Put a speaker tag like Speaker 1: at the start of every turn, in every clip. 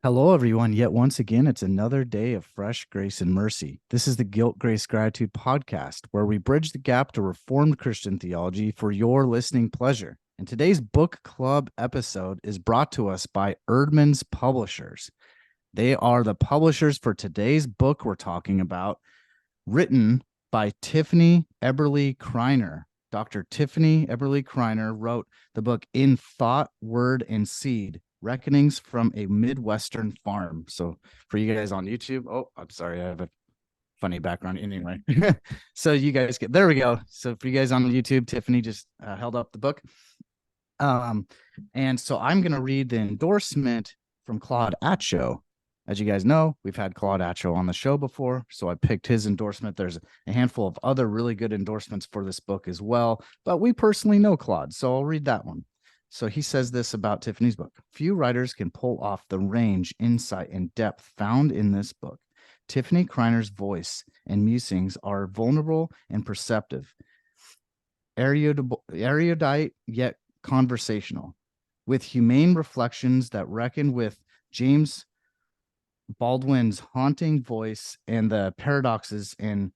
Speaker 1: Hello, everyone. Yet once again, it's another day of fresh grace and mercy. This is the Guilt, Grace, Gratitude podcast, where we bridge the gap to Reformed Christian theology for your listening pleasure. And today's book club episode is brought to us by Erdman's Publishers. They are the publishers for today's book we're talking about, written by Tiffany Eberle Kriner. Dr. Tiffany Eberle Kriner wrote the book In Thought, Word, and Seed, Reckonings from a Midwestern Farm. So for you guys on YouTube, oh, I'm sorry, I have a funny background anyway. So you guys there we go. So for you guys on YouTube, Tiffany just held up the book. And so I'm going to read the endorsement from Claude Atcho. As you guys know, we've had Claude Atcho on the show before, so I picked his endorsement. There's a handful of other really good endorsements for this book as well, but we personally know Claude, so I'll read that one. So he says this about Tiffany's book. Few writers can pull off the range, insight, and depth found in this book. Tiffany Kriner's voice and musings are vulnerable and perceptive, erudite yet conversational, with humane reflections that reckon with James Baldwin's haunting voice and the paradoxes and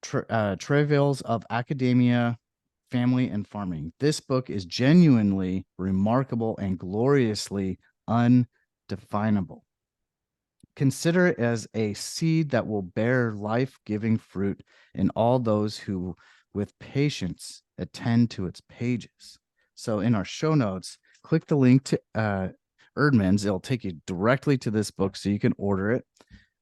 Speaker 1: travails of academia, family, and farming. This book is genuinely remarkable and gloriously undefinable. Consider it as a seed that will bear life-giving fruit in all those who, with patience, attend to its pages. So in our show notes, click the link to Erdman's. It'll take you directly to this book so you can order it.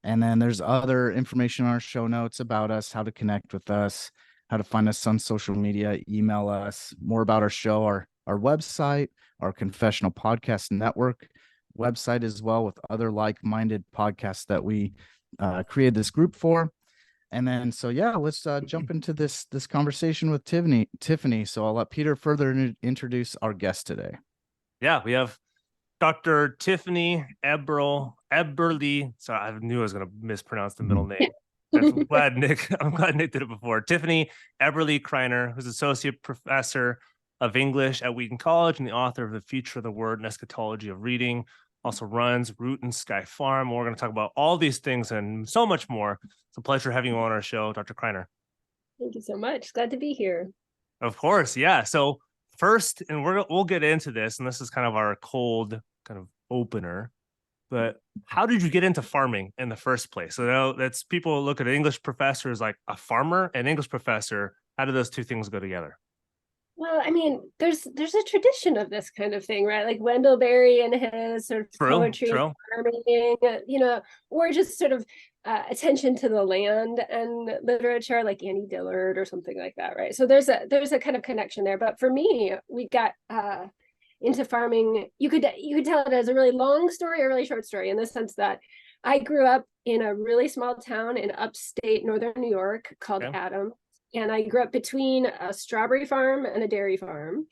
Speaker 1: And then there's other information in our show notes about us, how to connect with us, how to find us on social media, email us, more about our show, our website, our Confessional Podcast Network website as well, with other like-minded podcasts that we created this group for. And then, so yeah, let's jump into this conversation with Tiffany. So I'll let Peter further introduce our guest today.
Speaker 2: Yeah, we have Dr. Tiffany Eberle. Sorry, I knew I was going to mispronounce the middle name. I'm glad Nick did it before. Tiffany Eberle Kriner, who's associate professor of English at Wheaton College and the author of The Future of the Word and Eschatology of Reading. Also runs Wheaton Sky Farm. We're going to talk about all these things and so much more. It's a pleasure having you on our show, Dr. Kriner.
Speaker 3: Thank you so much. Glad to be here.
Speaker 2: Of course, yeah. So first, and we'll get into this, and this is kind of our cold kind of opener, but how did you get into farming in the first place? So that's people look at an English professor as like a farmer and English professor. How do those two things go together?
Speaker 3: Well, I mean, there's a tradition of this kind of thing, right? Like Wendell Berry and his sort of poetry and farming, or just sort of attention to the land and literature, like Annie Dillard or something like that, right? So there's a kind of connection there. But for me, we got into farming. You could tell it as a really long story or a really short story, in the sense that I grew up in a really small town in upstate northern New York called Adams. And I grew up between a strawberry farm and a dairy farm.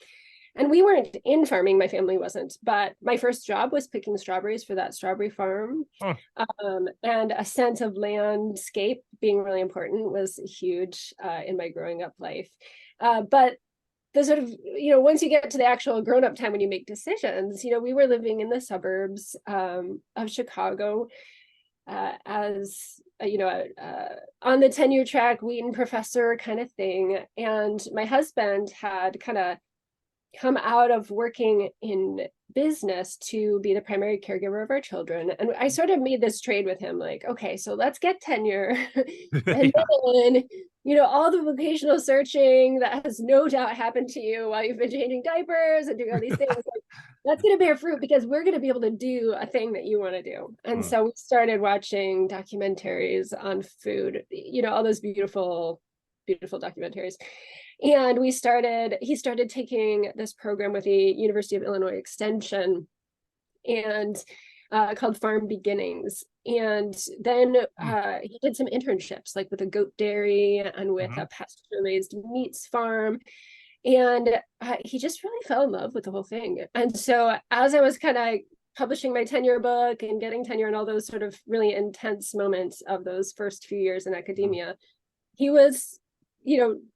Speaker 3: And we weren't in farming, my family wasn't, but my first job was picking strawberries for that strawberry farm. And a sense of landscape being really important was huge in my growing up life. But the sort of, once you get to the actual grown-up time when you make decisions, we were living in the suburbs of Chicago, as on the tenure track Wheaton professor kind of thing. And my husband had kind of come out of working in business to be the primary caregiver of our children. And I sort of made this trade with him, like, okay, so let's get tenure. And then, all the vocational searching that has no doubt happened to you while you've been changing diapers and doing all these things, like, that's going to bear fruit because we're going to be able to do a thing that you want to do. And so we started watching documentaries on food, all those beautiful, beautiful documentaries. And he started taking this program with the University of Illinois Extension and called Farm Beginnings. And then he did some internships, like with a goat dairy and with a pasture-raised meats farm. And he just really fell in love with the whole thing. And so as I was kind of publishing my tenure book and getting tenure and all those sort of really intense moments of those first few years in academia, he was,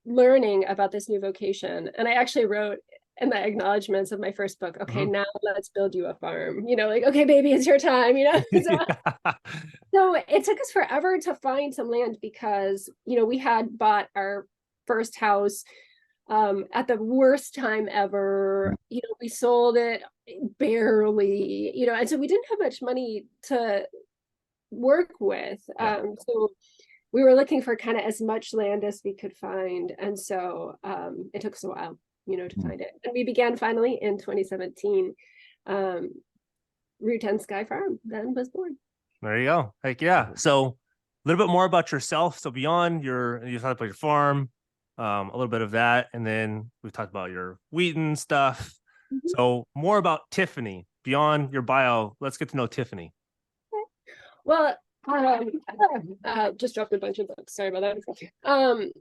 Speaker 3: learning about this new vocation. And I actually wrote in the acknowledgments of my first book, okay, now let's build you a farm, like, okay, baby, it's your time, So it took us forever to find some land because, we had bought our first house at the worst time ever. We sold it barely, and so we didn't have much money to work with. So we were looking for kind of as much land as we could find. And so it took us a while, to find it. And we began finally in 2017. Route 10 Sky Farm then was born.
Speaker 2: There you go. Heck yeah. So a little bit more about yourself. So beyond you talked about your farm, a little bit of that. And then we talked about your Wheaton stuff. So more about Tiffany beyond your bio. Let's get to know Tiffany.
Speaker 3: Well, just dropped a bunch of books. Sorry about that.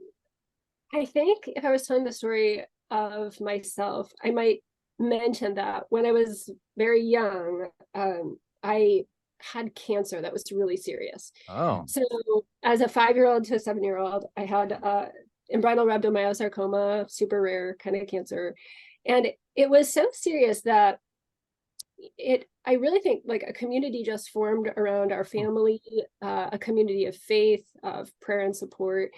Speaker 3: I think if I was telling the story of myself, I might mention that when I was very young, I had cancer that was really serious.
Speaker 2: Oh.
Speaker 3: So as a 5-year-old to a 7-year-old, I had embryonal rhabdomyosarcoma, super rare kind of cancer. And it was so serious that I really think like a community just formed around our family, a community of faith, of prayer and support.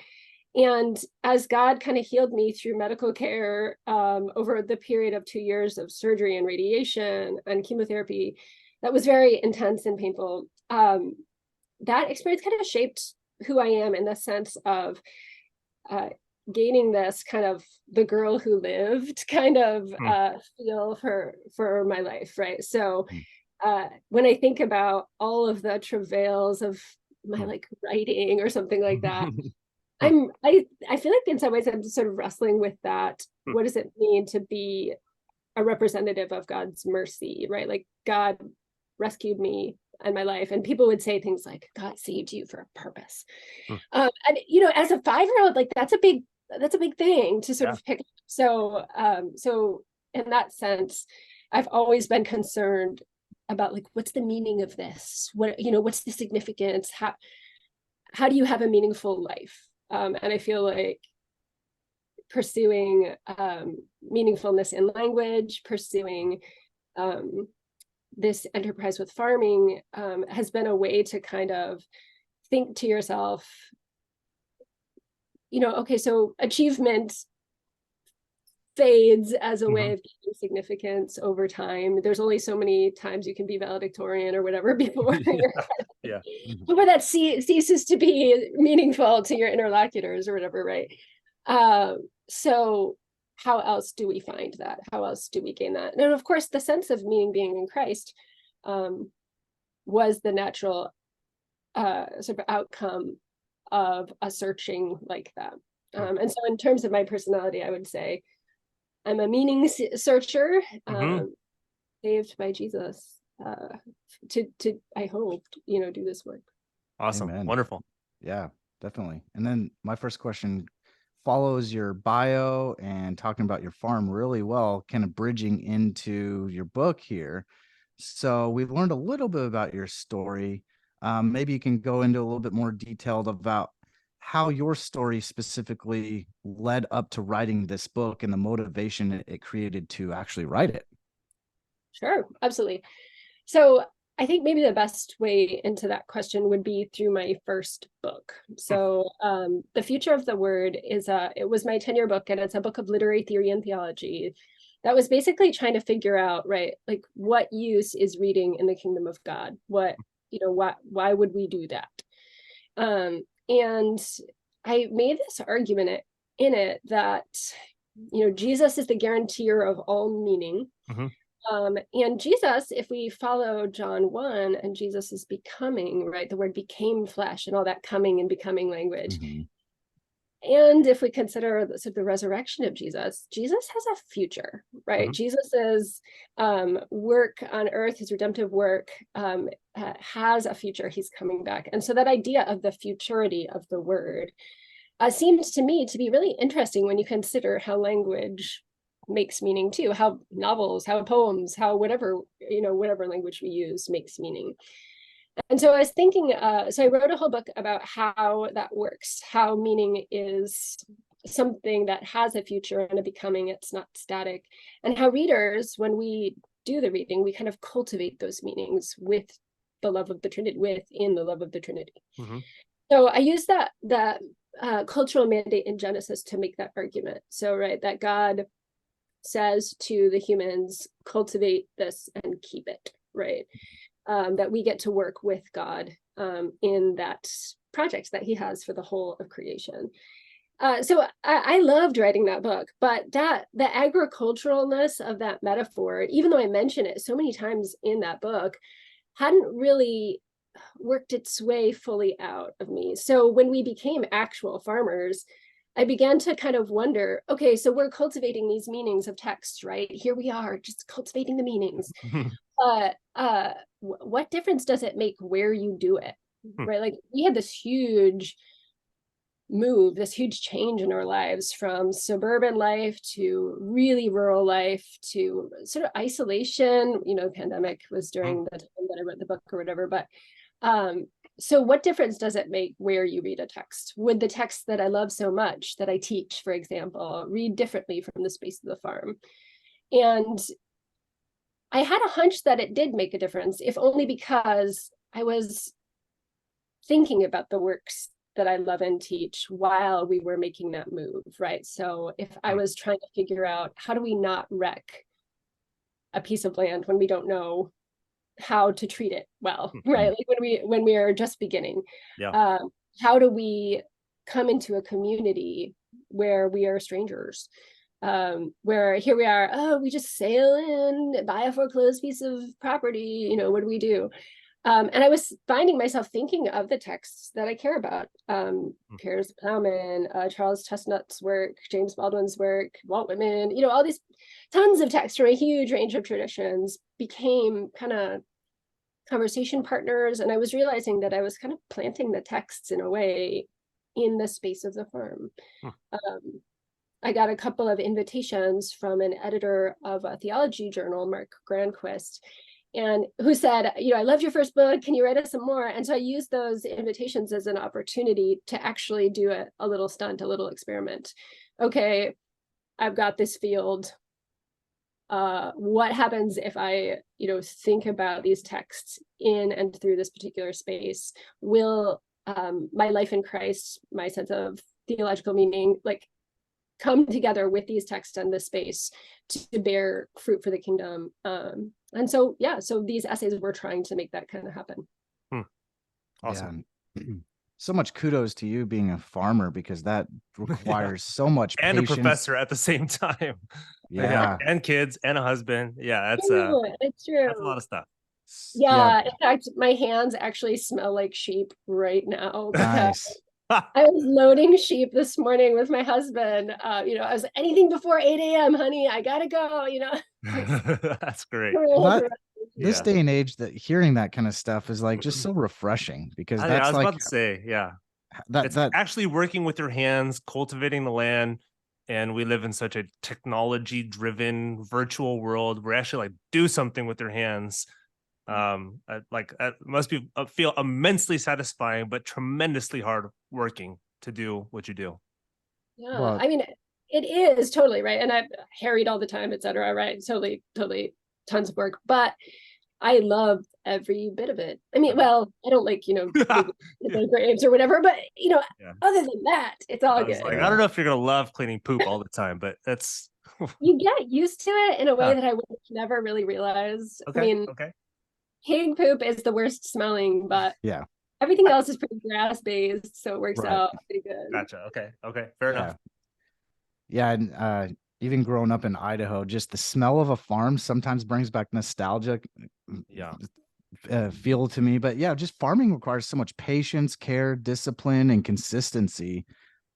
Speaker 3: And as God kind of healed me through medical care over the period of 2 years of surgery and radiation and chemotherapy, that was very intense and painful. That experience kind of shaped who I am in the sense of gaining this kind of the girl who lived kind of feel for my life, right? So when I think about all of the travails of my like writing or something like that, I feel like in some ways I'm sort of wrestling with that. What does it mean to be a representative of God's mercy, right? Like God rescued me and my life, and people would say things like God saved you for a purpose. And as a 5-year-old, like that's a big thing to sort of pick up. So in that sense, I've always been concerned about like what's the meaning of this? What's the significance? How do you have a meaningful life? And I feel like pursuing meaningfulness in language, pursuing this enterprise with farming has been a way to kind of think to yourself, okay, so achievement fades as a way of gaining significance over time. There's only so many times you can be valedictorian or whatever before before that ceases to be meaningful to your interlocutors or whatever, right? So how else do we find that? How else do we gain that? And of course, the sense of meaning being in Christ was the natural sort of outcome of a searching like that. And so in terms of my personality, I would say I'm a meaning searcher, saved by Jesus to I hope, do this work.
Speaker 2: Awesome. Amen. Wonderful.
Speaker 1: Yeah, definitely. And then my first question follows your bio and talking about your farm really well, kind of bridging into your book here. So we've learned a little bit about your story. Maybe you can go into a little bit more detailed about how your story specifically led up to writing this book and the motivation it created to actually write it.
Speaker 3: Sure, absolutely. So I think maybe the best way into that question would be through my first book. So The Future of the Word it was my 10-year book, and it's a book of literary theory and theology that was basically trying to figure out, right, like what use is reading in the kingdom of God? Why would we do that? And I made this argument in it that, Jesus is the guarantor of all meaning. And Jesus, if we follow John 1, and Jesus is becoming, right, the word became flesh and all that coming and becoming language. And if we consider the resurrection of Jesus has a future, right? Jesus's work on earth, his redemptive work, has a future. He's coming back. And so that idea of the futurity of the word seems to me to be really interesting when you consider how language makes meaning too, how novels, how poems, how whatever language we use makes meaning. And so I was thinking, so I wrote a whole book about how that works, how meaning is something that has a future and a becoming, it's not static. And how readers, when we do the reading, we kind of cultivate those meanings with the love of the Trinity, within the love of the Trinity. Mm-hmm. So I use that cultural mandate in Genesis to make that argument. So, right, that God says to the humans, cultivate this and keep it, right? That we get to work with God in that project that he has for the whole of creation. So I loved writing that book, but the agriculturalness of that metaphor, even though I mention it so many times in that book, hadn't really worked its way fully out of me. So when we became actual farmers, I began to kind of wonder, okay, so we're cultivating these meanings of text, right? Here we are, just cultivating the meanings. What difference does it make where you do it, right? Like we had this huge move, this huge change in our lives from suburban life to really rural life to sort of isolation. You know, the pandemic was during the time that I wrote the book or whatever, but so what difference does it make where you read a text? Would the text that I love so much that I teach, for example, read differently from the space of the farm? And I had a hunch that it did make a difference, if only because I was thinking about the works that I love and teach while we were making that move, right? So if I was trying to figure out, how do we not wreck a piece of land when we don't know how to treat it well, right? Like when we are just beginning, how do we come into a community where we are strangers, where here we are, oh, we just sail in, buy a foreclosed piece of property, you know, what do we do? And I was finding myself thinking of the texts that I care about. Piers the Plowman, Charles Chestnut's work, James Baldwin's work, Walt Whitman, you know, all these tons of texts from a huge range of traditions became kind of conversation partners. And I was realizing that I was kind of planting the texts in a way in the space of the farm. I got a couple of invitations from an editor of a theology journal, Mark Granquist, and who said, you know, I loved your first book. Can you write us some more? And so I used those invitations as an opportunity to actually do a little stunt, a little experiment. Okay, I've got this field. What happens if I, you know, think about these texts in and through this particular space? Will my life in Christ, my sense of theological meaning, like come together with these texts and this space to bear fruit for the kingdom? And so, yeah, so these essays were trying to make that kind of happen.
Speaker 2: Awesome.
Speaker 1: Yeah. So much kudos to you being a farmer, because that requires so much
Speaker 2: and
Speaker 1: patience.
Speaker 2: A professor at the same time.
Speaker 1: Yeah.
Speaker 2: And kids and a husband. Yeah,
Speaker 3: it's true.
Speaker 2: That's a lot of stuff.
Speaker 3: Yeah. In fact, my hands actually smell like sheep right now.
Speaker 1: Nice.
Speaker 3: I was loading sheep this morning with my husband. You know, I was anything before 8 a.m., honey, I gotta go, you know.
Speaker 2: That's great.
Speaker 1: This day and age, that hearing that kind of stuff is like just so refreshing, because that's
Speaker 2: I was
Speaker 1: like,
Speaker 2: about to say, it's
Speaker 1: that
Speaker 2: actually working with your hands, cultivating the land. And we live in such a technology driven virtual world where actually like do something with your hands. Must be feel immensely satisfying, but tremendously hard working to do what you do.
Speaker 3: Yeah, well, I mean, it is totally right. And I've harried all the time, etc. Right. Totally tons of work, but I love every bit of it. I mean, well, I don't like, you know, the graves or whatever, but you know, other than that, it's all good.
Speaker 2: Like, I don't know if you're gonna love cleaning poop all the time, but that's
Speaker 3: you get used to it in a way that I would never really realize. I mean, pig poop is the worst smelling, but everything else is pretty grass based, so it works out pretty good.
Speaker 2: Gotcha. Okay, fair enough.
Speaker 1: Yeah, and even growing up in Idaho, just the smell of a farm sometimes brings back nostalgic feel to me. But yeah, just farming requires so much patience, care, discipline, and consistency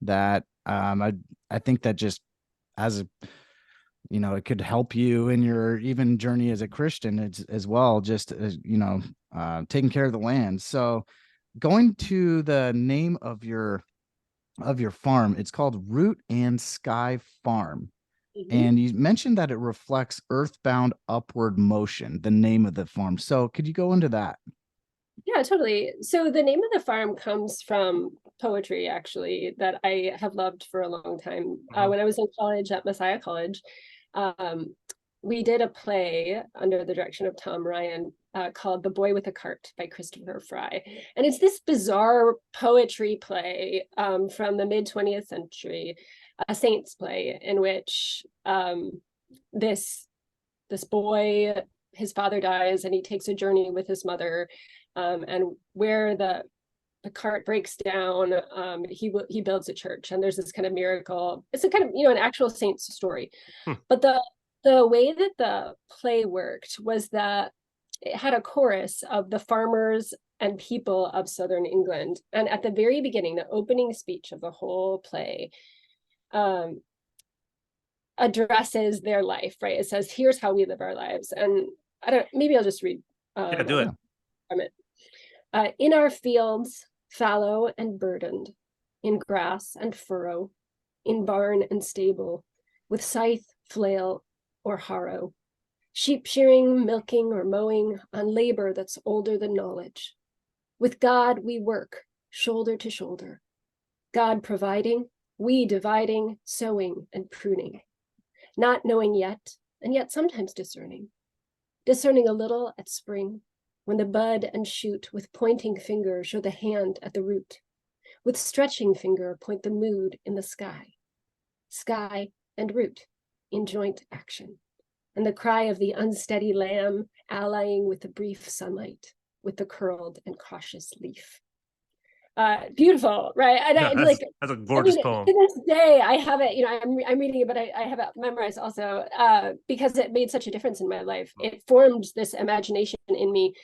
Speaker 1: that I think that just as a, you know, it could help you in your even journey as a Christian as well, just as, you know, taking care of the land. So going to the name of your farm, it's called Root and Sky Farm. And you mentioned that it reflects earthbound upward motion, the name of the farm. So could you go into that?
Speaker 3: Yeah, totally. So the name of the farm comes from poetry, actually, that I have loved for a long time. When I was in college at Messiah College, we did a play under the direction of Tom Ryan called The Boy with a Cart by Christopher Fry. And it's this bizarre poetry play from the mid-20th century, a saint's play, in which this boy, his father dies, and he takes a journey with his mother, and where the cart breaks down, he builds a church, and there's this kind of miracle. It's a kind of, an actual saint's story. But the way that the play worked was that it had a chorus of the farmers and people of southern England, and at the very beginning, the opening speech of the whole play addresses their life, right? It says, here's how we live our lives. And maybe I'll just read
Speaker 2: do it
Speaker 3: from it. In our fields, fallow and burdened, in grass and furrow, in barn and stable, with scythe, flail, or harrow, sheep shearing, milking, or mowing, on labor that's older than knowledge. With God we work, shoulder to shoulder, God providing, we dividing, sowing, and pruning, not knowing yet, and yet sometimes discerning a little at spring, when the bud and shoot with pointing finger show the hand at the root, with stretching finger point the mood in the sky and root in joint action, and the cry of the unsteady lamb allying with the brief sunlight, with the curled and cautious leaf. Beautiful, right? And
Speaker 2: that's a gorgeous poem.
Speaker 3: To this day, I have it. I'm reading it, but I have it memorized also because it made such a difference in my life. It formed this imagination in me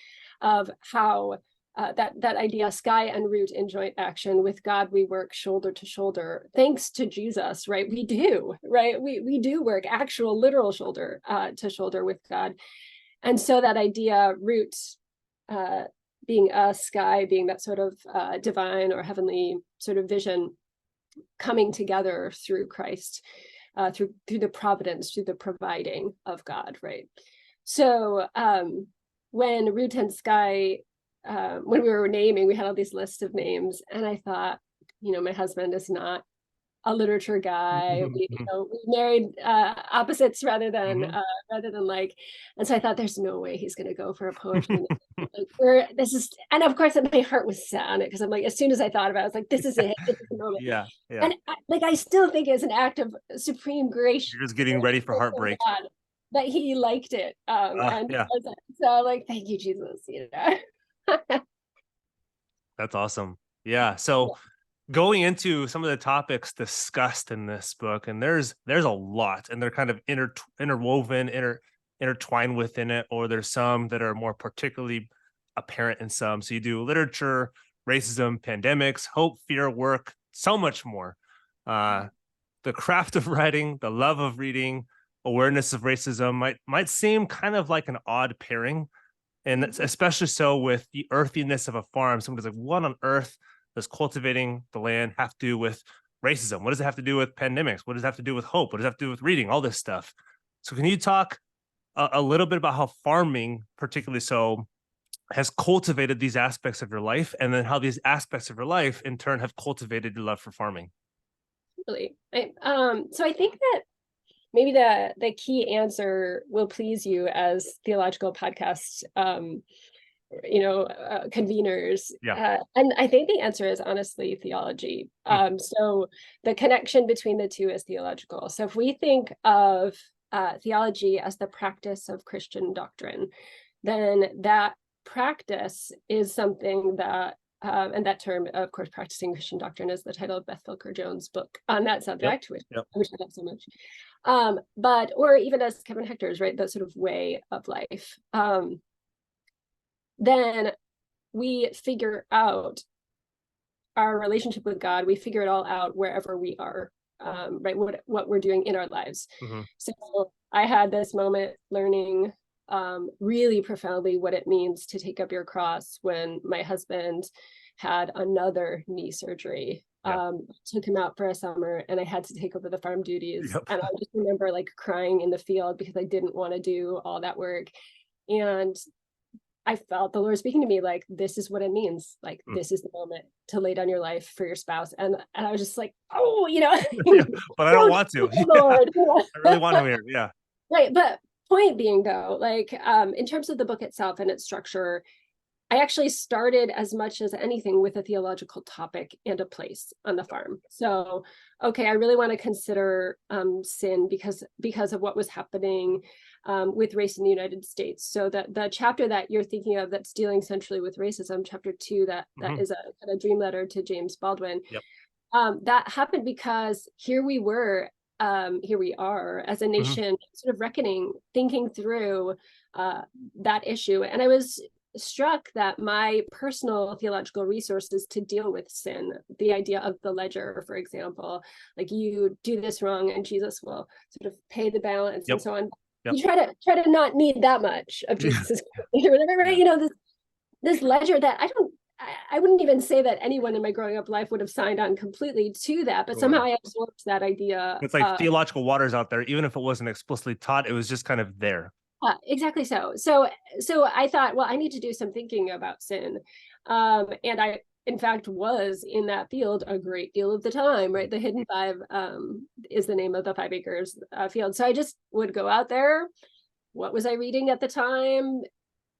Speaker 3: of how that idea, sky and root in joint action. With God we work, shoulder to shoulder. Thanks to Jesus, right? We do, right? We do work, actual literal shoulder to shoulder with God. And so that idea, root, being a sky, being that sort of divine or heavenly sort of vision coming together through Christ, through the providence, through the providing of God, right? So when root and sky, when we were naming, we had all these lists of names, and I thought, my husband is not a literature guy. We married opposites rather than like, and so I thought there's no way he's going to go for a poetry. And of course my heart was set on it, because I'm like, as soon as I thought about it, I was like, this is it. This is the moment.
Speaker 2: Yeah.
Speaker 3: And I still think it's an act of supreme grace.
Speaker 2: You're just getting ready for heartbreak.
Speaker 3: That he liked it. So like, thank you, Jesus.
Speaker 2: That's awesome. Yeah. So going into some of the topics discussed in this book, and there's a lot, and they're kind of interwoven, intertwined within it, or there's some that are more particularly apparent in some. So you do literature, racism, pandemics, hope, fear, work, so much more. The craft of writing, the love of reading, awareness of racism might seem kind of like an odd pairing, and especially so with the earthiness of a farm. Somebody's like, what on earth does cultivating the land have to do with racism? What does it have to do with pandemics? What does it have to do with hope? What does it have to do with reading? All this stuff. So can you talk a little bit about how farming, particularly so, has cultivated these aspects of your life, and then how these aspects of your life in turn have cultivated your love for farming?
Speaker 3: Really. So I think that maybe the key answer will please you as theological podcast conveners. And I think the answer is honestly theology. So the connection between the two is theological. So if we think of theology as the practice of Christian doctrine, then that practice is something that, and that term, of course, practicing Christian doctrine is the title of Beth Filker Jones' book on that subject, which I love so much. Or even as Kevin Hector's, right, that sort of way of life. Then we figure out our relationship with God. We figure it all out wherever we are, right? What we're doing in our lives. So I had this moment learning really profoundly what it means to take up your cross when my husband had another knee surgery. Took him out for a summer, and I had to take over the farm duties. And I just remember like crying in the field because I didn't want to do all that work. And I felt the Lord speaking to me like, this is what it means. Like, this is the moment to lay down your life for your spouse. And I was just like, oh,
Speaker 2: yeah, but I don't want to.
Speaker 3: Lord.
Speaker 2: I really want to hear. Yeah.
Speaker 3: Right. But point being though, like, in terms of the book itself and its structure, I actually started as much as anything with a theological topic and a place on the farm. So, okay, I really want to consider sin because of what was happening with race in the United States. So that the chapter that you're thinking of that's dealing centrally with racism, chapter 2, that is a dream letter to James Baldwin.
Speaker 2: Yep.
Speaker 3: That happened because here we are as a nation, sort of reckoning, thinking through that issue, and I was struck that my personal theological resources to deal with sin, the idea of the ledger, for example, like you do this wrong and Jesus will sort of pay the balance and so on. You try to not need that much of Jesus or whatever, right? This ledger that I wouldn't even say that anyone in my growing up life would have signed on completely to that, but somehow I absorbed that idea.
Speaker 2: It's like theological waters out there, even if it wasn't explicitly taught, it was just kind of there.
Speaker 3: Exactly so. So I thought, well, I need to do some thinking about sin. And I, in fact, was in that field a great deal of the time, right? The Hidden Five is the name of the 5 acres field. So I just would go out there. What was I reading at the time?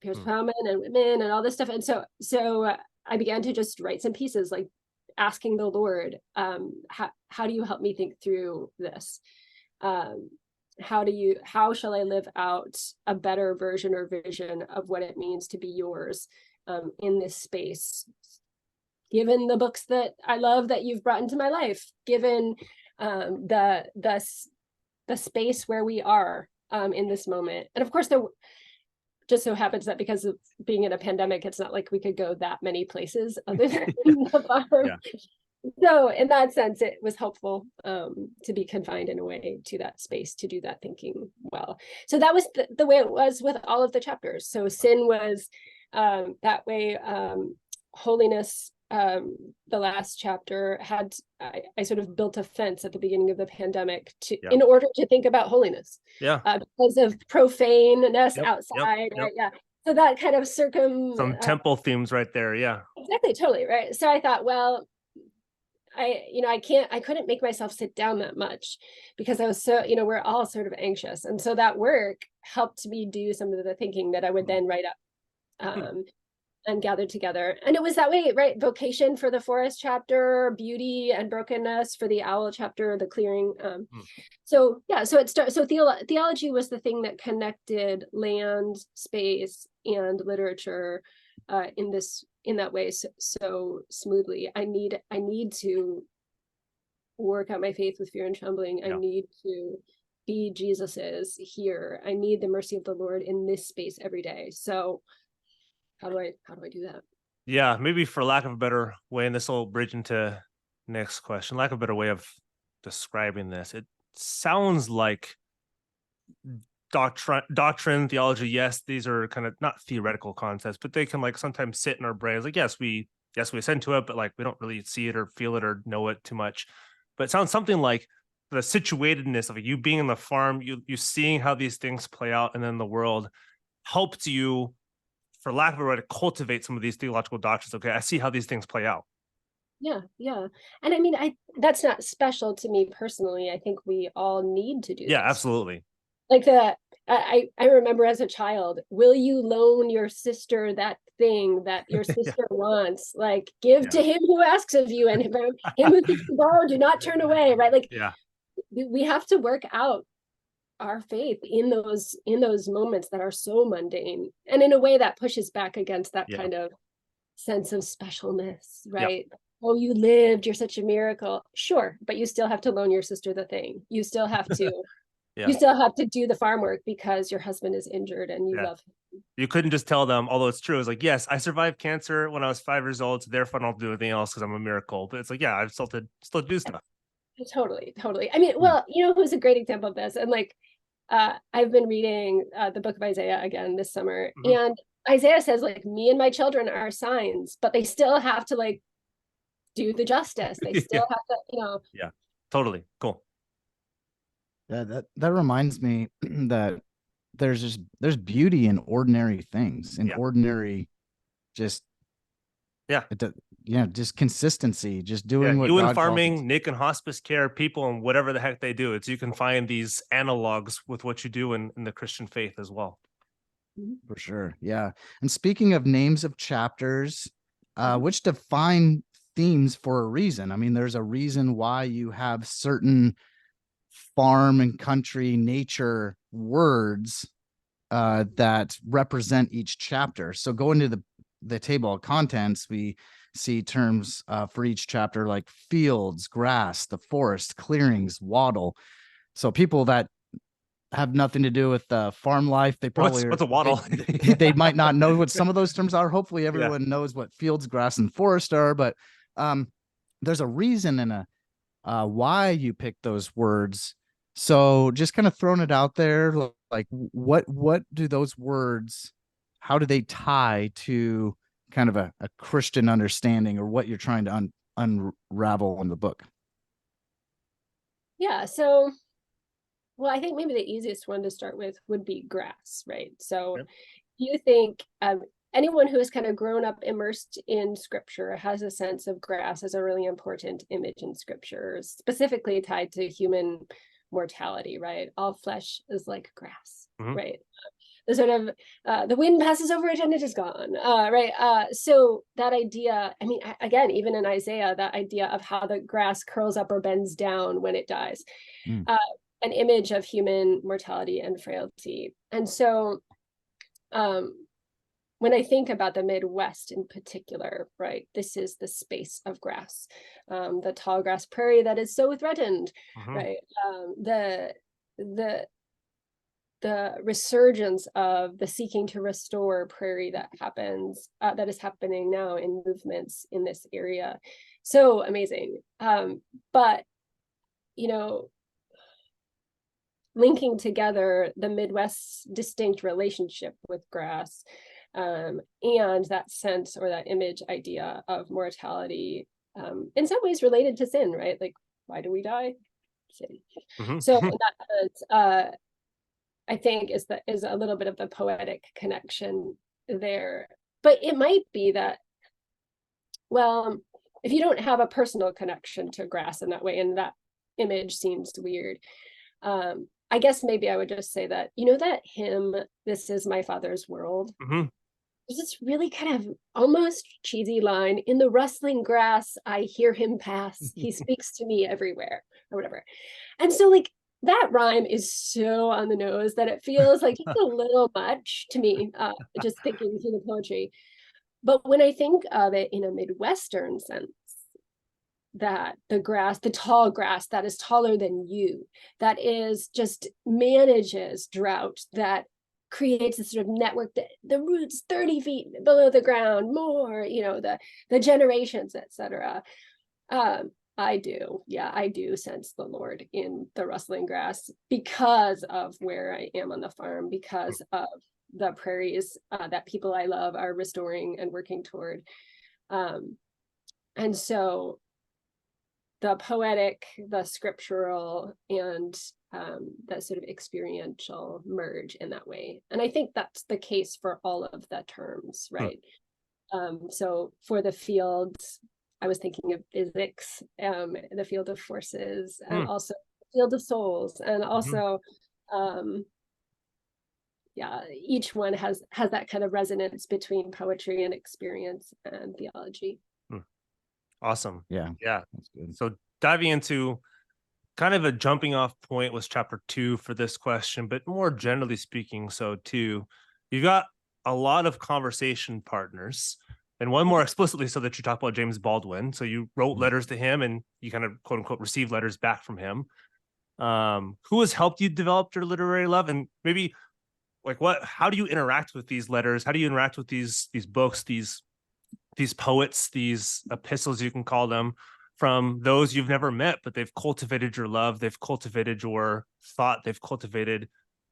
Speaker 3: Pierce Plowman and Whitman and all this stuff. And so I began to just write some pieces, like asking the Lord, how do you help me think through this? How shall I live out a better version or vision of what it means to be yours in this space, given the books that I love that you've brought into my life, given the space where we are in this moment. And of course, there just so happens that because of being in a pandemic, it's not like we could go that many places other than the farm. Yeah. So in that sense, it was helpful to be confined in a way to that space to do that thinking well. So that was the way it was with all of the chapters. So sin was that way. Holiness, the last chapter had, I sort of built a fence at the beginning of the pandemic in order to think about holiness. Yeah. Because of profaneness outside. Right? Yeah. So that kind of
Speaker 2: some temple themes right there. Yeah.
Speaker 3: Exactly. Totally. Right. So I thought, well, I couldn't make myself sit down that much because I was so, we're all sort of anxious. And so that work helped me do some of the thinking that I would then write up and gather together. And it was that way, right? Vocation for the forest chapter, beauty and brokenness for the owl chapter, the clearing. So theology was the thing that connected land, space, and literature in that way so smoothly. I need to work out my faith with fear and trembling. I need to be Jesus's here. I need the mercy of the Lord in this space every day. So how do I do that?
Speaker 2: Yeah, maybe for lack of a better way, and this will bridge into next question, lack of a better way of describing this, it sounds like doctrine, theology, yes, these are kind of not theoretical concepts, but they can like sometimes sit in our brains. Like, yes, we ascend to it, but like we don't really see it or feel it or know it too much. But it sounds something like the situatedness of you being in the farm, you seeing how these things play out, and then the world helped you, for lack of a way, to cultivate some of these theological doctrines. Okay, I see how these things play out.
Speaker 3: Yeah. And I mean, that's not special to me personally. I think we all need to do
Speaker 2: this.
Speaker 3: Absolutely. Like I remember as a child, will you loan your sister that thing that your sister wants? Like, give to him who asks of you, and him who seeks to borrow, do not turn away. Right? Like, we have to work out our faith in those moments that are so mundane, and in a way that pushes back against that kind of sense of specialness. Right? Oh, you lived, you're such a miracle. Sure, but you still have to loan your sister the thing. You still have to. You still have to do the farm work because your husband is injured and you love him.
Speaker 2: You couldn't just tell them, although it's true, it's like, yes, I survived cancer when I was 5 years old, so therefore I don't do anything else because I'm a miracle. But it's like, yeah, I still do stuff.
Speaker 3: Totally. I mean, well, who's a great example of this? And like, I've been reading the book of Isaiah again this summer, and Isaiah says, like, me and my children are signs, but they still have to like do the justice. They still have to,
Speaker 2: Yeah, totally. Cool.
Speaker 1: Yeah, that reminds me that there's beauty in ordinary things, in ordinary, just just consistency, just doing what
Speaker 2: you
Speaker 1: God
Speaker 2: in farming,
Speaker 1: calls.
Speaker 2: Nick in hospice care, people and whatever the heck they do. It's you can find these analogs with what you do in the Christian faith as well.
Speaker 1: For sure. Yeah. And speaking of names of chapters, which define themes for a reason. I mean, there's a reason why you have certain farm and country nature words that represent each chapter. So going to the table of contents, we see terms for each chapter like fields, grass, the forest, clearings, wattle. So people that have nothing to do with farm life, they probably
Speaker 2: what's a wattle?
Speaker 1: They might not know what some of those terms are. Hopefully everyone knows what fields, grass, and forest are, but there's a reason and a why you pick those words. So just kind of throwing it out there, like what do those words, how do they tie to kind of a Christian understanding or what you're trying to unravel in the book?
Speaker 3: Yeah, so well, I think maybe the easiest one to start with would be grass, right? So you think anyone who has kind of grown up immersed in scripture has a sense of grass as a really important image in scripture, specifically tied to human mortality, right? All flesh is like grass, right? The sort of the wind passes over it and it is gone, right? So that idea, I mean, again, even in Isaiah, that idea of how the grass curls up or bends down when it dies, an image of human mortality and frailty. And so when I think about the Midwest in particular, right, this is the space of grass, the tall grass prairie that is so threatened, right? The resurgence of the seeking to restore prairie that happens, that is happening now in movements in this area. So amazing. But, you know, linking together the Midwest's distinct relationship with grass and that sense or that image idea of mortality, in some ways related to sin, right? Like, why do we die? Sin. So that I think is a little bit of the poetic connection there. But it might be that, well, if you don't have a personal connection to grass in that way, and that image seems weird, I guess maybe I would just say that, you know, that hymn, "This Is My Father's World," there's this really kind of almost cheesy line, "In the rustling grass, I hear him pass. He speaks to me everywhere," or whatever. And so like that rhyme is so on the nose that it feels like just a little much to me, just thinking through the poetry. But when I think of it in a Midwestern sense, that the grass, the tall grass that is taller than you, that is just manages drought, that creates a sort of network, that the roots 30 feet below the ground, more, you know, the generations, etc. I do sense the Lord in the rustling grass because of where I am on the farm, because of the prairies that people I love are restoring and working toward. And so the poetic, the scriptural, and the sort of experiential merge in that way. And I think that's the case for all of the terms, right? So for the fields, I was thinking of physics, the field of forces, and also the field of souls, and also, each one has that kind of resonance between poetry and experience and theology.
Speaker 2: Awesome.
Speaker 1: Yeah.
Speaker 2: That's good. So diving into kind of a jumping off point was chapter 2 for this question, but more generally speaking, so too, you've got a lot of conversation partners, and one more explicitly so that you talk about James Baldwin. So you wrote letters to him and you kind of quote unquote received letters back from him. Who has helped you develop your literary love? And maybe like how do you interact with these letters? How do you interact with these books, these poets, these epistles, you can call them, from those you've never met, but they've cultivated your love, they've cultivated your thought, they've cultivated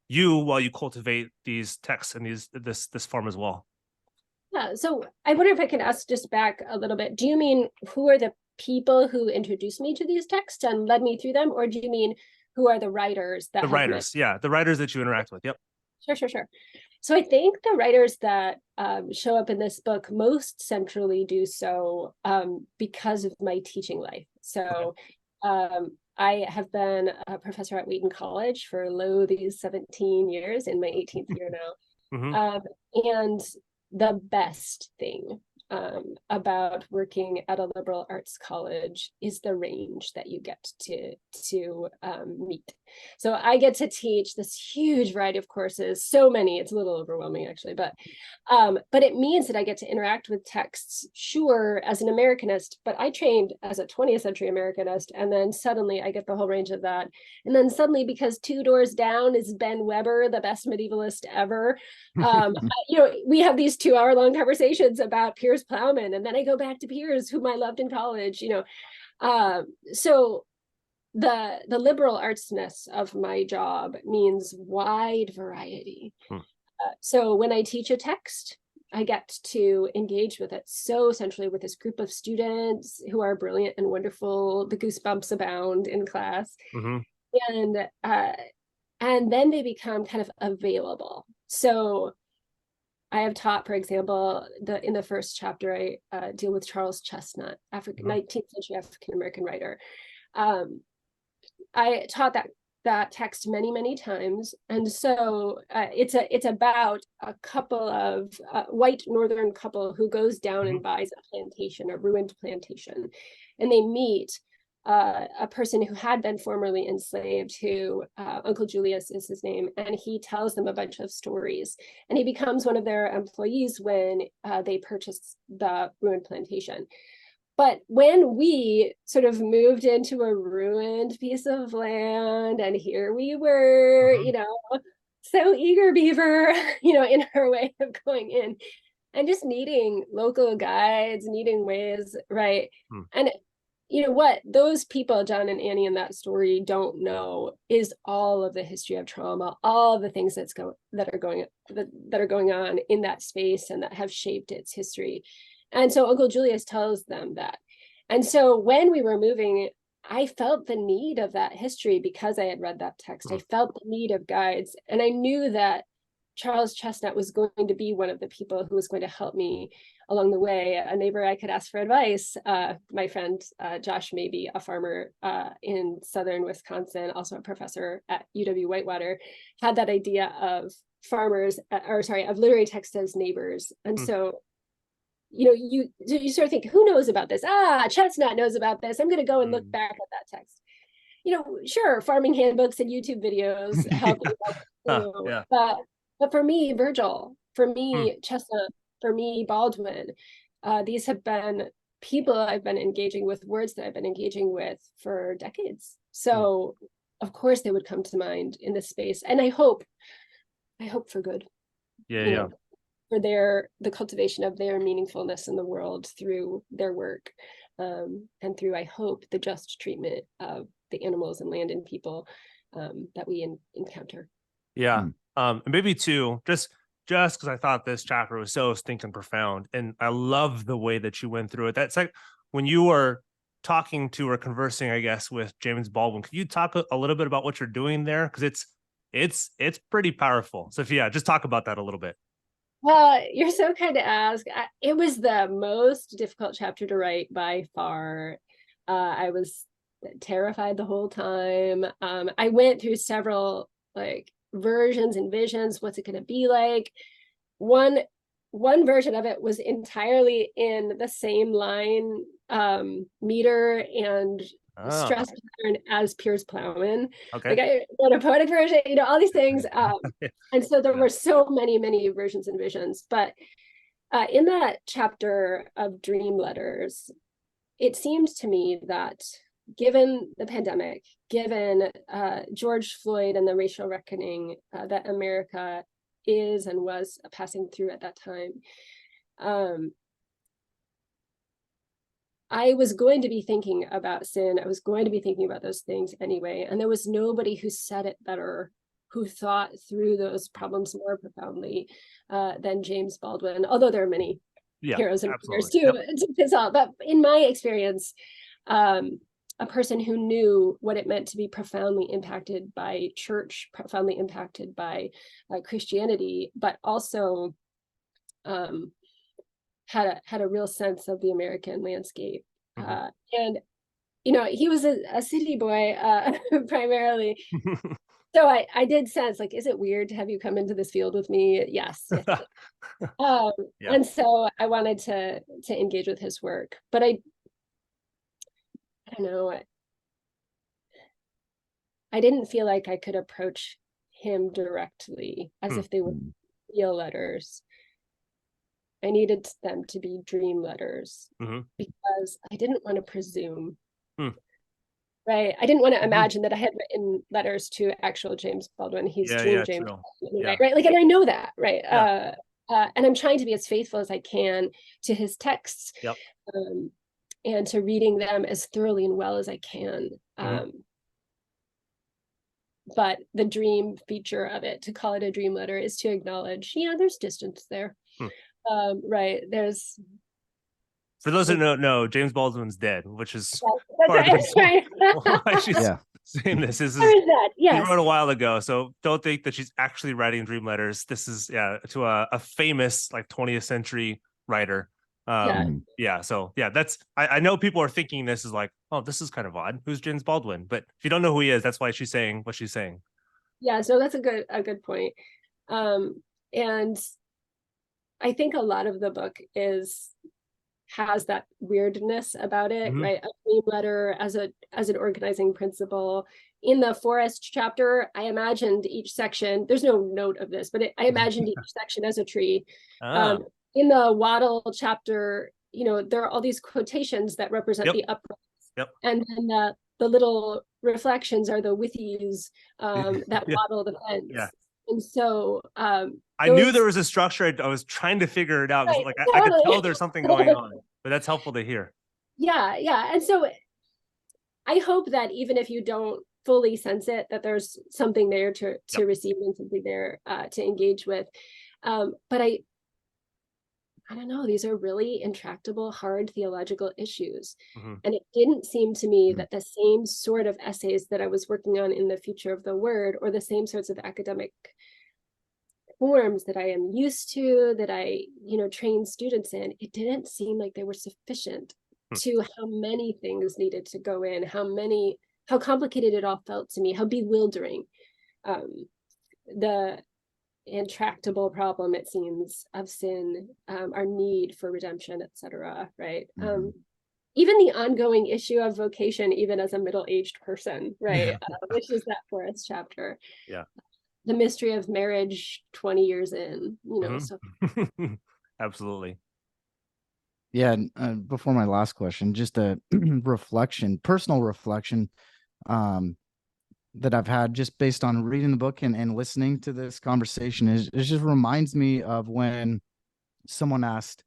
Speaker 2: you while you cultivate these texts and this form as well?
Speaker 3: Yeah, so I wonder if I can ask just back a little bit. Do you mean who are the people who introduced me to these texts and led me through them? Or do you mean who are the writers that
Speaker 2: the writers that you interact with? Yep.
Speaker 3: Sure. So I think the writers that show up in this book most centrally do so because of my teaching life. So I have been a professor at Wheaton College for these 17 years, in my 18th year now. And the best thing about working at a liberal arts college is the range that you get to meet. So I get to teach this huge variety of courses, so many, it's a little overwhelming actually, but it means that I get to interact with texts, sure, as an Americanist, but I trained as a 20th century Americanist, and then suddenly I get the whole range of that. And then suddenly, because 2 doors down is Ben Weber, the best medievalist ever, we have these 2-hour-long conversations about Piers Plowman, and then I go back to Piers, whom I loved in college, so the liberal artsness of my job means wide variety. So when I teach a text, I get to engage with it so centrally with this group of students who are brilliant and wonderful. The goosebumps abound in class. And then they become kind of available. So I have taught, for example, in the first chapter, I deal with Charles Chestnut, 19th century African-American writer. I taught that text many times, and so it's about a couple of white northern couple who goes down and buys a plantation, a ruined plantation, and they meet a person who had been formerly enslaved, who Uncle Julius is his name, and he tells them a bunch of stories, and he becomes one of their employees when they purchase the ruined plantation. But when we sort of moved into a ruined piece of land, and here we were, so eager beaver, in our way of going in, and just needing local guides, needing ways, right? And what those people, John and Annie, in that story don't know is all of the history of trauma, all of the things that are going on in that space and that have shaped its history. And so Uncle Julius tells them that. And so when we were moving, I felt the need of that history because I had read that text. I felt the need of guides. And I knew that Charles Chestnut was going to be one of the people who was going to help me along the way, a neighbor I could ask for advice. My friend, Josh Mabey, a farmer in southern Wisconsin, also a professor at UW-Whitewater, had that idea of of literary text as neighbors. And so, you sort of think, who knows about this? Chestnut knows about this. I'm going to go and look back at that text. Sure, farming handbooks and YouTube videos help. But for me, Virgil, for me, Chestnut, for me, Baldwin, these have been people I've been engaging with, words that I've been engaging with for decades. So of course they would come to mind in this space. And I hope for good. For the cultivation of their meaningfulness in the world through their work, and through, I hope, the just treatment of the animals and land and people that we encounter.
Speaker 2: Maybe too, just because I thought this chapter was so stinking profound, and I love the way that you went through it. That's like when you were talking to or conversing, I guess, with James Baldwin. Could you talk a little bit about what you're doing there? Because it's pretty powerful. So just talk about that a little bit.
Speaker 3: Well, you're so kind to ask. It was the most difficult chapter to write by far. I was terrified the whole time. I went through several versions and visions. What's it going to be like? One version of it was entirely in the same line meter and stress pattern as Piers Plowman. I wrote a poetic version, all these things. And so there were so many versions and visions. But in that chapter of Dream Letters, it seemed to me that given the pandemic, given George Floyd and the racial reckoning that America is and was passing through at that time, I was going to be thinking about sin. I was going to be thinking about those things anyway. And there was nobody who said it better, who thought through those problems more profoundly than James Baldwin, although there are many heroes and heroes too to piss off. But in my experience, a person who knew what it meant to be profoundly impacted by church, profoundly impacted by Christianity, but also had a real sense of the American landscape. And he was a city boy primarily. So I did sense, like, is it weird to have you come into this field with me? Yes. And so I wanted to engage with his work, but I don't know. I didn't feel like I could approach him directly as if they were real letters. I needed them to be dream letters because I didn't want to presume. Right. I didn't want to imagine that I had written letters to actual James Baldwin. He's James Baldwin, right? Like, and I know that, right? And I'm trying to be as faithful as I can to his texts, and to reading them as thoroughly and well as I can. But the dream feature of it, to call it a dream letter, is to acknowledge, there's distance there. Right. There's,
Speaker 2: for those who don't know, James Baldwin's dead, which is
Speaker 3: right.
Speaker 2: why she's saying this.
Speaker 3: Yes.
Speaker 2: He wrote a while ago, so don't think that she's actually writing dream letters. This is to a famous, like, 20th century writer. That's I know people are thinking this is like, oh, this is kind of odd. Who's James Baldwin? But if you don't know who he is, that's why she's saying what she's saying.
Speaker 3: Yeah, so that's a good point. And I think a lot of the book has that weirdness about it, right? A dream letter as an organizing principle. In the forest chapter, I imagined each section, there's no note of this, but I imagined each section as a tree. In the wattle chapter, there are all these quotations that represent the uprights. And then the little reflections are the withies that wattle the fence. And so
Speaker 2: I knew there was a structure. I was trying to figure it out.
Speaker 3: Right,
Speaker 2: like I could tell there's something going on, but that's helpful to hear.
Speaker 3: Yeah. And so I hope that even if you don't fully sense it, that there's something there to receive and something there to engage with. But I don't know, these are really intractable, hard theological issues. And it didn't seem to me that the same sort of essays that I was working on in the Future of the Word, or the same sorts of academic forms that I am used to, that I, train students in, it didn't seem like they were sufficient to how many things needed to go in, how complicated it all felt to me, how bewildering. The intractable problem, it seems, of sin, our need for redemption, etc. Right. Even the ongoing issue of vocation, even as a middle-aged person, right? Which is that forest chapter. The mystery of marriage 20 years in, so.
Speaker 2: Absolutely.
Speaker 1: Yeah. Before my last question, just a personal reflection that I've had just based on reading the book and listening to this conversation it just reminds me of when someone asked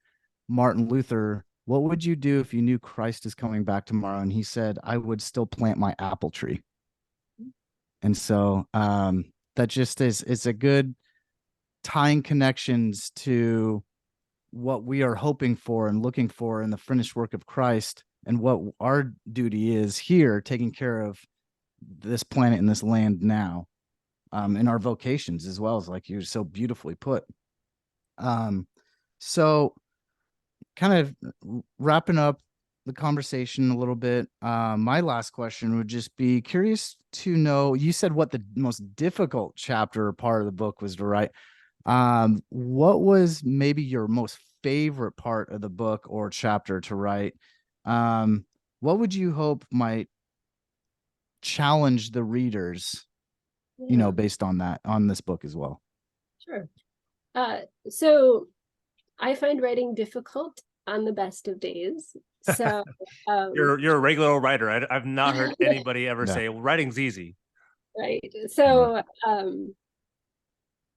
Speaker 1: Martin Luther, what would you do if you knew Christ is coming back tomorrow? And he said, I would still plant my apple tree. And so that just it's a good tying connections to what we are hoping for and looking for in the finished work of Christ, and what our duty is here, taking care of this planet and this land now, in our vocations as well, as like you so beautifully put. So kind of wrapping up the conversation a little bit, my last question would just be curious to know, you said what the most difficult chapter or part of the book was to write. What was maybe your most favorite part of the book or chapter to write? What would you hope might challenge the readers, based on this book as well?
Speaker 3: Sure. So I find writing difficult on the best of days. So
Speaker 2: you're a regular old writer. I've not heard anybody ever say, well, writing's easy.
Speaker 3: Right. So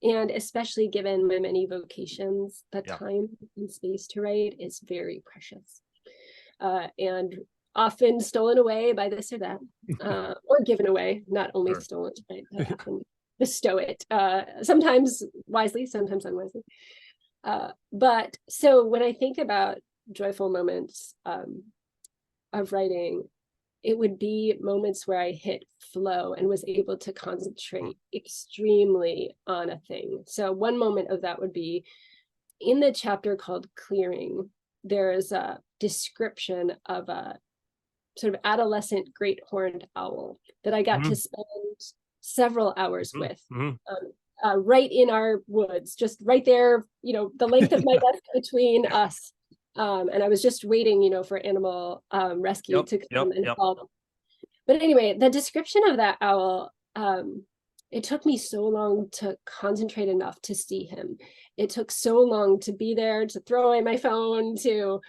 Speaker 3: and especially given my many vocations, the time and space to write is very precious, and often stolen away by this or that, or given away, not only stolen, right? But often bestow it, sometimes wisely, sometimes unwisely. But so when I think about joyful moments of writing, it would be moments where I hit flow and was able to concentrate extremely on a thing. So one moment of that would be in the chapter called Clearing. There is a description of a sort of adolescent great horned owl that I got to spend several hours with, right in our woods, just right there, the length of my desk between us. And I was just waiting, for animal rescue to come and call them. But anyway, the description of that owl, it took me so long to concentrate enough to see him. It took so long to be there, to throw away my phone, to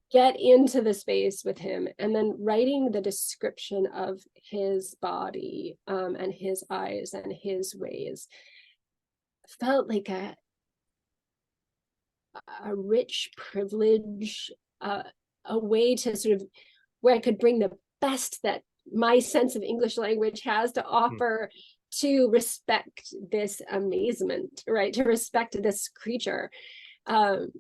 Speaker 3: get into the space with him. And then writing the description of his body and his eyes and his ways felt like a rich privilege, a way to sort of where I could bring the best that my sense of English language has to offer to respect this amazement, right? To respect this creature. And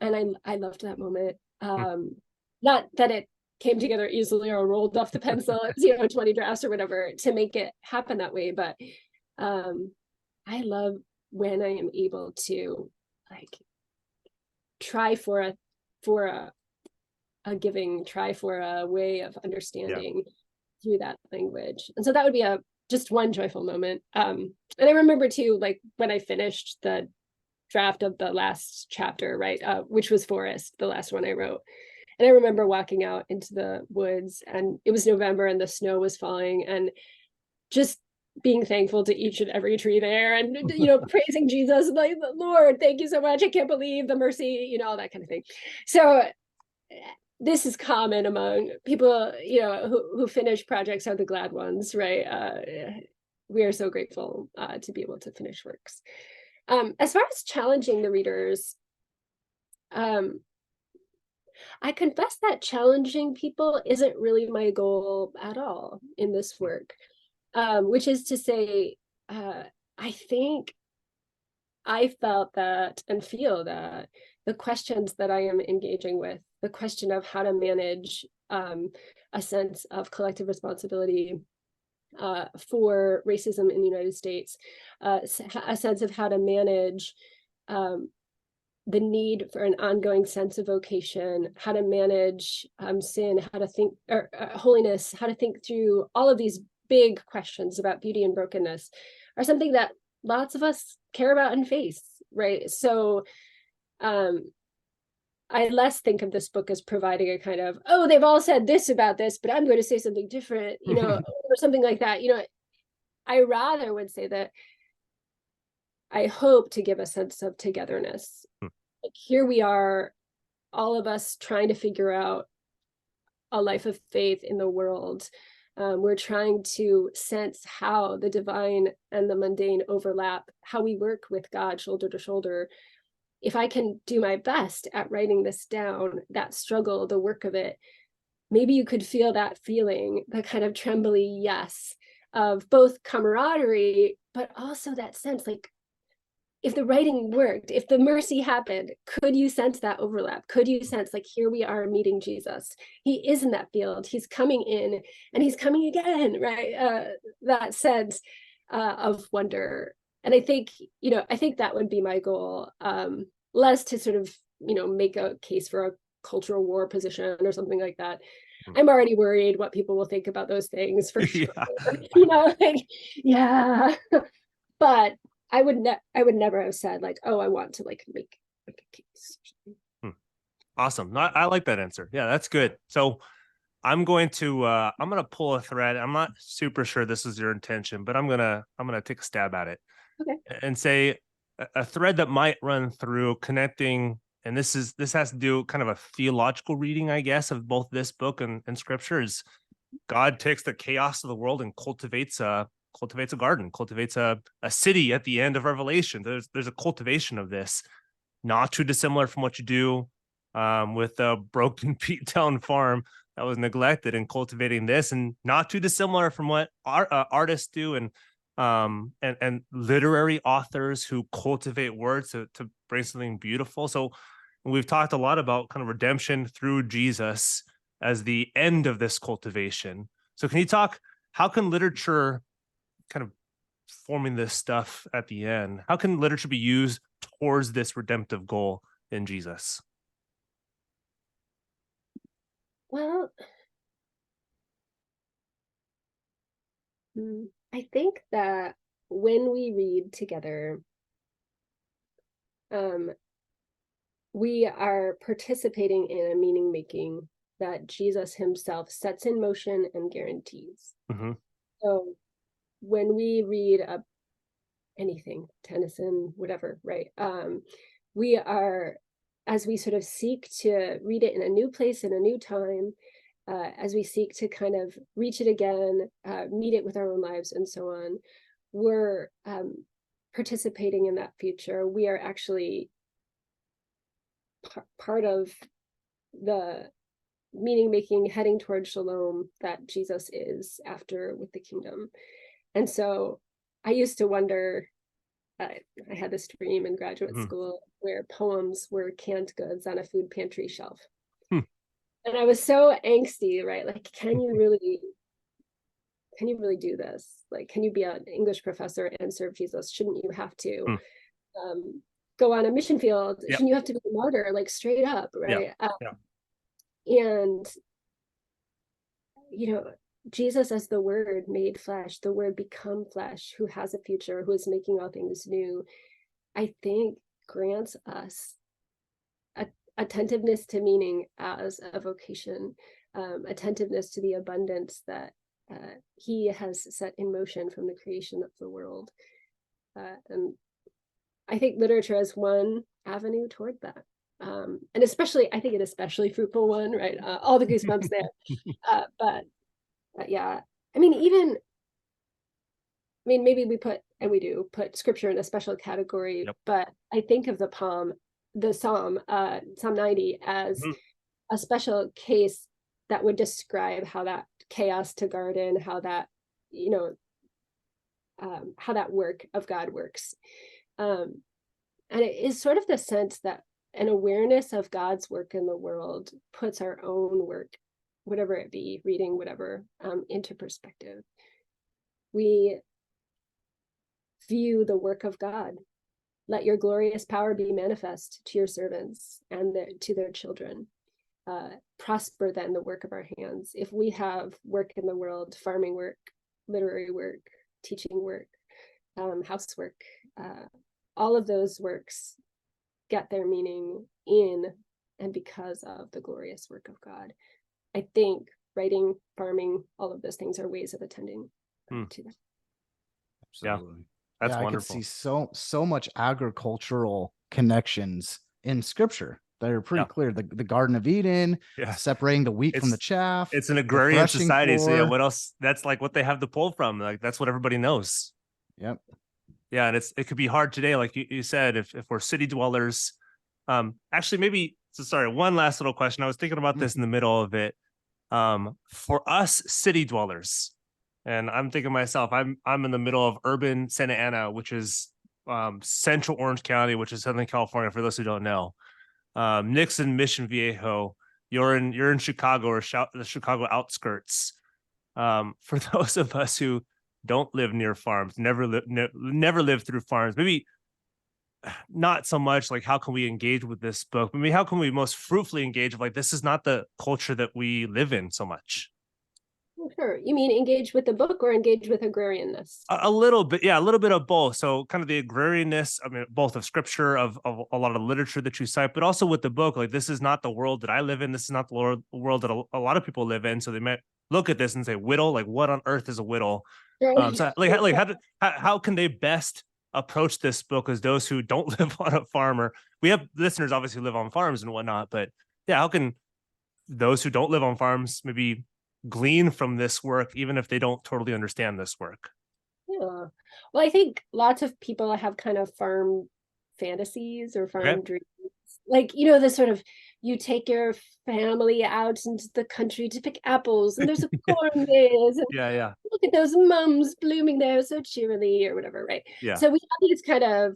Speaker 3: I loved that moment. Not that it came together easily or rolled off the pencil, 20 drafts or whatever to make it happen that way. But I love when I am able to try for a way of understanding through that language. And so that would be just one joyful moment. And I remember too, when I finished the draft of the last chapter, right, which was Forest, the last one I wrote. And I remember walking out into the woods, and it was November and the snow was falling, and just being thankful to each and every tree there, and praising Jesus, like, Lord, thank you so much. I can't believe the mercy, all that kind of thing. So this is common among people, who finish projects are the glad ones, right? We are so grateful to be able to finish works. As far as challenging the readers, I confess that challenging people isn't really my goal at all in this work, which is to say, I think I felt that and feel that the questions that I am engaging with, the question of how to manage a sense of collective responsibility for racism in the United States, a sense of how to manage the need for an ongoing sense of vocation, how to manage sin, how to think, or holiness, how to think through all of these big questions about beauty and brokenness are something that lots of us care about and face, right? So I less think of this book as providing a kind of, they've all said this about this, but I'm going to say something different, or something like that. I rather would say that I hope to give a sense of togetherness. Like, here we are, all of us trying to figure out a life of faith in the world. We're trying to sense how the divine and the mundane overlap, how we work with God shoulder to shoulder. If I can do my best at writing this down, that struggle, the work of it, maybe you could feel that feeling, the kind of trembly yes of both camaraderie, but also that sense, like, if the writing worked, if the mercy happened, could you sense that overlap? Could you sense, like, here we are meeting Jesus. He is in that field. He's coming in and he's coming again, right? That sense of wonder. And I think that would be my goal, less to sort of, make a case for a cultural war position or something like that. I'm already worried what people will think about those things for sure. But I would never have said, like, I want to make a case.
Speaker 2: Awesome. I like that answer. Yeah, that's good. So I'm going to pull a thread. I'm not super sure this is your intention, but I'm gonna take a stab at it.
Speaker 3: Okay.
Speaker 2: And say a thread that might run through connecting, and this has to do kind of a theological reading, I guess, of both this book and scripture. Is God takes the chaos of the world and cultivates a garden, cultivates a city at the end of Revelation. There's a cultivation of this, not too dissimilar from what you do with a broken beat down farm that was neglected, and cultivating this, and not too dissimilar from what artists do and literary authors who cultivate words to bring something beautiful. So we've talked a lot about kind of redemption through Jesus as the end of this cultivation. So can you talk, how can literature kind of forming this stuff at the end, how can literature be used towards this redemptive goal in Jesus?
Speaker 3: Well, I think that when we read together, we are participating in a meaning making that Jesus himself sets in motion and guarantees.
Speaker 2: Mm-hmm.
Speaker 3: So when we read anything, Tennyson, whatever, right? We are, as we sort of seek to read it in a new place, in a new time, as we seek to kind of reach it again, meet it with our own lives and so on, we're participating in that future. We are actually part of the meaning making heading towards shalom that Jesus is after with the kingdom. And so I used to wonder, I had this dream in graduate school where poems were canned goods on a food pantry shelf. And I was so angsty, right? Like, can you really do this? Like, can you be an English professor and serve Jesus? Shouldn't you have to go on a mission field?
Speaker 2: Yep.
Speaker 3: Shouldn't you have to be a martyr, like straight up, right? And, you know, Jesus as the Word made flesh, the Word become flesh, who has a future, who is making all things new, I think grants us attentiveness to meaning as a vocation, attentiveness to the abundance that he has set in motion from the creation of the world. And I think literature is one avenue toward that. And especially, I think an especially fruitful one, right? All the goosebumps there. But yeah, I mean, maybe we put scripture in a special category, but I think of the Psalm 90 as a special case that would describe how that chaos to garden, how that, how that work of God works. And it is sort of the sense that an awareness of God's work in the world puts our own work, whatever it be, reading, whatever, into perspective. We view the work of God. Let your glorious power be manifest to your servants and to their children. Prosper then the work of our hands. If we have work in the world, farming work, literary work, teaching work, housework, all of those works get their meaning in and because of the glorious work of God. I think writing, farming, all of those things are ways of attending to that.
Speaker 1: Absolutely.
Speaker 2: That's wonderful.
Speaker 1: I could see so much agricultural connections in scripture that are pretty clear. The Garden of Eden, separating the wheat from the chaff.
Speaker 2: It's an agrarian society.
Speaker 1: Floor.
Speaker 2: So what else? That's like what they have to pull from. Like that's what everybody knows.
Speaker 1: Yep.
Speaker 2: Yeah, and it could be hard today, like you said, if we're city dwellers. Actually, maybe one last little question. I was thinking about this in the middle of it. For us city dwellers. And I'm thinking to myself, I'm in the middle of urban Santa Ana, which is central Orange County, which is Southern California, for those who don't know. Nick's in Mission Viejo. You're in Chicago or the Chicago outskirts. For those of us who don't live near farms, never live through farms, maybe not so much like how can we engage with this book? I mean, how can we most fruitfully engage? Like this is not the culture that we live in so much.
Speaker 3: Sure. You mean engage with the book or engage with agrarianness?
Speaker 2: A little bit, yeah, a little bit of both. So kind of the agrarianness, I mean, both of scripture, of a lot of literature that you cite, but also with the book, like this is not the world that I live in. This is not the world that a lot of people live in. So they might look at this and say, whittle, like what on earth is a whittle? So how can they best approach this book as those who don't live on a farm? Or we have listeners obviously who live on farms and whatnot, but yeah, how can those who don't live on farms maybe glean from this work, even if they don't totally understand this work?
Speaker 3: Yeah. Well, I think lots of people have kind of farm fantasies or farm dreams. Like, the sort of, you take your family out into the country to pick apples and there's a corn maze. And look at those mums blooming there so cheerily or whatever, right?
Speaker 2: Yeah.
Speaker 3: So we have these kind of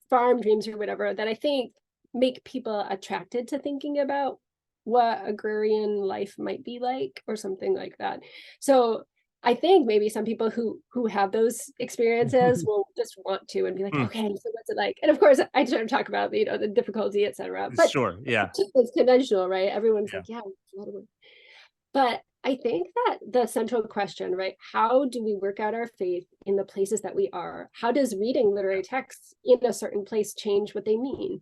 Speaker 3: farm dreams or whatever that I think make people attracted to thinking about what agrarian life might be like or something like that. So I think maybe some people who have those experiences will just want to and be like, okay, so what's it like? And of course, I try to talk about, you know, the difficulty, etc. But
Speaker 2: sure, yeah,
Speaker 3: it's conventional, right? Everyone's like, yeah, it's a lot of work. But I think that the central question, right? How do we work out our faith in the places that we are? How does reading literary texts in a certain place change what they mean?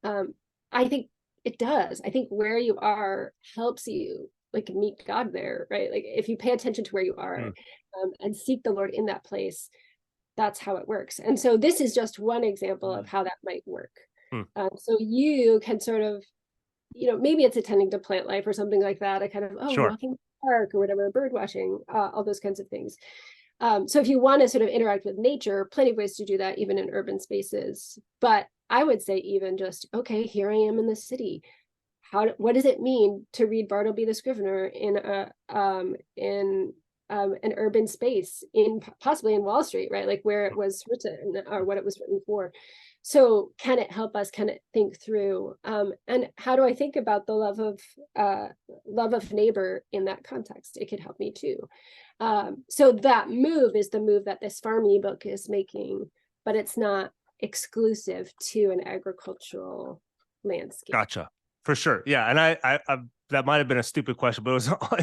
Speaker 3: I think it does. I think where you are helps you like meet God there, right? Like if you pay attention to where you are and seek the Lord in that place, that's how it works. And so this is just one example of how that might work. So you can sort of, you know, maybe it's attending to plant life or something like that. I kind of,
Speaker 2: sure,
Speaker 3: walking the park or whatever, bird watching, all those kinds of things. So if you want to sort of interact with nature, plenty of ways to do that, even in urban spaces. But I would say even just, okay, here I am in the city. What does it mean to read Bartleby the Scrivener in an urban space, in possibly in Wall Street, right? Like where it was written or what it was written for. So can it help us? Can it think through? And how do I think about the love of neighbor in that context? It could help me too. So that move is the move that this farm ebook is making, but it's not exclusive to an agricultural landscape.
Speaker 2: Gotcha. For sure. Yeah. And I that might have been a stupid question, but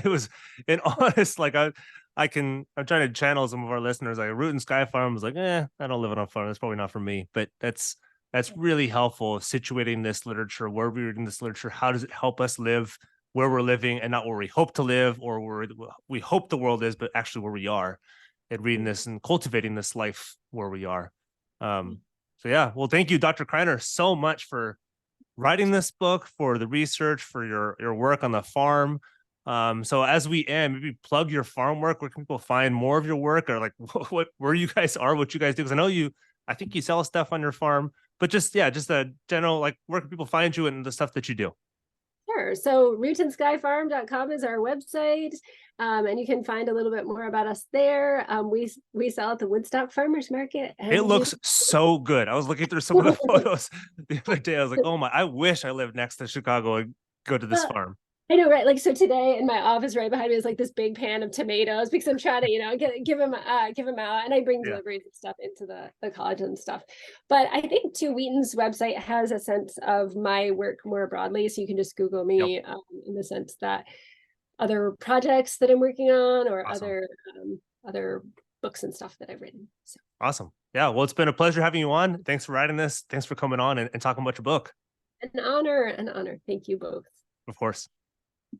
Speaker 2: it was an honest, like I'm trying to channel some of our listeners, like Wheaton Sky Farm was like, I don't live on a farm. That's probably not for me, but that's really helpful situating this literature, where we're reading this literature. How does it help us live where we're living and not where we hope to live or where we hope the world is, but actually where we are, and reading this and cultivating this life where we are. So yeah, well, thank you, Dr. Kriner, so much for writing this book, for the research, for your work on the farm. So as we end, maybe plug your farm work. Where can people find more of your work, or like where you guys are, what you guys do? Because I think you sell stuff on your farm, but just a general, like, where can people find you and the stuff that you do?
Speaker 3: Sure. So RootsandSkyFarm.com is our website. And you can find a little bit more about us there. We sell at the Woodstock Farmers Market.
Speaker 2: It looks so good. I was looking through some of the photos the other day. I was like, oh my, I wish I lived next to Chicago and go to this farm.
Speaker 3: I know, right? Like, so today in my office right behind me is like this big pan of tomatoes because I'm trying to, you know, give them out, and I bring deliveries and stuff into the college and stuff. But I think too, Wheaton's website has a sense of my work more broadly, so you can just Google me in the sense that other projects that I'm working on or other books and stuff that I've written. So
Speaker 2: awesome. Yeah. Well, it's been a pleasure having you on. Thanks for writing this. Thanks for coming on and talking about your book.
Speaker 3: An honor. Thank you both.
Speaker 2: Of course.